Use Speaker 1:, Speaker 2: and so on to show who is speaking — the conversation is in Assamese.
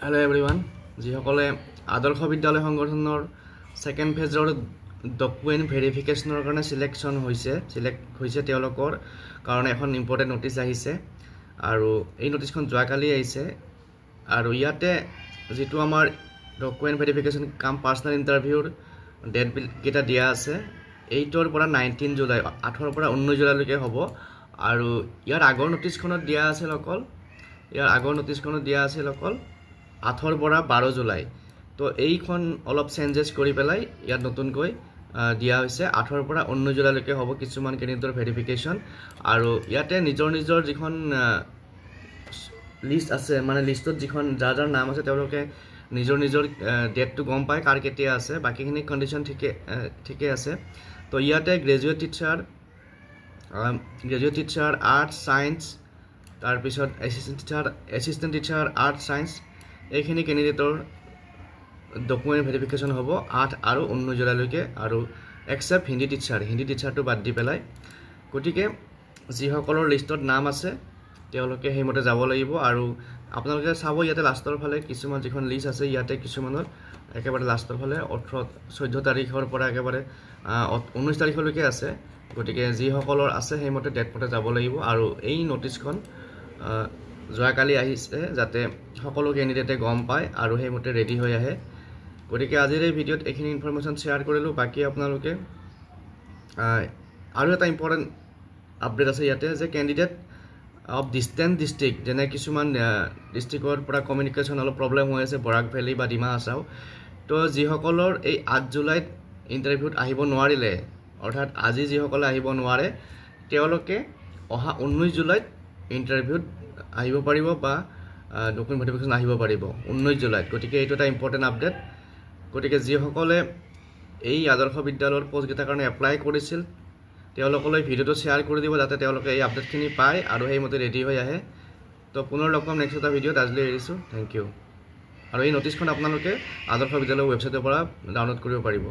Speaker 1: Hello everyone. যিসকলে আদৰ্শ বিদ্যালয় সংগঠনৰ সেকেন্ড ফেজৰ ডকুমেন্ট ভেৰিফিকেশনৰ কাৰণে সিলেকশন হৈছে তেওঁলোকৰ কাৰণে এখন ইম্পৰ্টেন্ট নোটিছ আহিছে আৰু এই নোটিছখন যোৱাকালি আহিছে আৰু ইয়াতে যেটো আমাৰ ডকুমেন্ট ভেৰিফিকেশন কাম পাৰ্সোনাল ইন্টাৰভিউৰ ডেট কেটা দিয়া আছে 8 ৰ পৰা 19 জুলাই 8 ৰ পৰা 19 জুলাইলৈকে হ'ব আৰু ইয়াৰ আগৰ নোটিছখনত দিয়া আছে অকল 8 ৰ পৰা 12 জুলাই তো এইখন অলপ চেঞ্জেস কৰি পেলাই ইয়াত নতুনকৈ দিয়া হৈছে 8 ৰ পৰা 19 জুলাইলৈকে হ'ব কিছুমান কেন্ডিডেটৰ ভেৰিফিকেশন আৰু ইয়াতে নিজৰ যিখন লিষ্ট আছে মানে লিষ্টত যিখন যাৰ নাম আছে তেওঁলোকে নিজৰ ডেটটো গম পায় কাৰ কেতিয়া আছে বাকিখিনি কন্ডিশন ঠিকে আছে তো ইয়াতে গ্ৰেজুৱেট টিচাৰ আৰ্টছ সায়েন্স তাৰ পিছত এসিস্ট্যান্ট টিচাৰ আৰ্টছ সায়েন্স এইখিনি ক্যান্ডিডেটৰ ডকুমেন্ট ভেৰিফিকেশন হ'ব 8 আৰু 19 জুলাইলৈকে আৰু এক্সেপ্ট হিন্দী টিচাৰটো বাদ দি পেলাই গটিকে যিসকলৰ লিষ্টত নাম আছে তেওঁলোকে হেমতে যাব লাগিব আৰু আপোনালোকে চাব ইয়াতে লাষ্টৰ ফালে কিছুমান যিখন লিষ্ট আছে ইয়াতে কিছুমানৰ একেবাৰে লাষ্টৰ ফালে 14 তাৰিখৰ পৰা একেবাৰে 19 তাৰিখলৈকে আছে গটিকে যিসকলৰ আছে হেমতে ডেট মতে যাব লাগিব আৰু এই নোটিছখন যোৱাকালি আহিছে যাতে সকলো ক্যান্ডিডেটে গম পায় আৰু হেমতে ৰেডি হৈ আহে গটিকে আজিৰ এই ভিডিঅ'ত এইখিনি ইনফৰমেশন শেয়াৰ কৰিলো বাকি আপোনালোকে আৰু এটা ইম্পৰ্টেন্ট আপডেট আছে ইয়াতে যে ক্যান্ডিডেট অফ ডিস্টেন্ট ডিস্ট্ৰিক্ট যেনে কিছুমান ডিস্ট্ৰিক্টৰ পৰা কমিউনিকেশন অলপ প্ৰবলেম হৈ আছে বৰাক ভেলী বা ডিমা হাছাও তো যিসকলৰ এই 8 জুলাইত ইন্টাৰভিউত আহিব নোৱাৰিলে অৰ্থাৎ আজি যিসকলে আহিব নোৱাৰে তেওঁলোকে অহা 19 জুলাইত ইন্টাৰভিউত আহিব পাৰিব বা ডকুমেন্ট ভেৰিফিকেশন আহিব পাৰিব 19 জুলাইত গটিকে এইটো এটা ইম্পৰ্টেন্ট আপডেট গটিকে যিসকলে এই আদৰ্শ বিদ্যালয়ৰ পোষ্ট কেইটাৰ কাৰণে এপ্লাই কৰিছিল তেওঁলোকলৈ ভিডিওটো শেয়াৰ কৰি দিব যাতে তেওঁলোকে এই আপডেটখিনি পায় আৰু হেমতে ৰেডি হৈ আহে তো পুনৰ লগ পাম নেক্সট এটা ভিডিওত আজিলৈ এৰিছো থ্যাংক ইউ আৰু এই নোটিছখন আপোনালোকে আদৰ্শ বিদ্যালয়ৰ ৱেবছাইটৰ পৰা ডাউনলোড কৰিব পাৰিব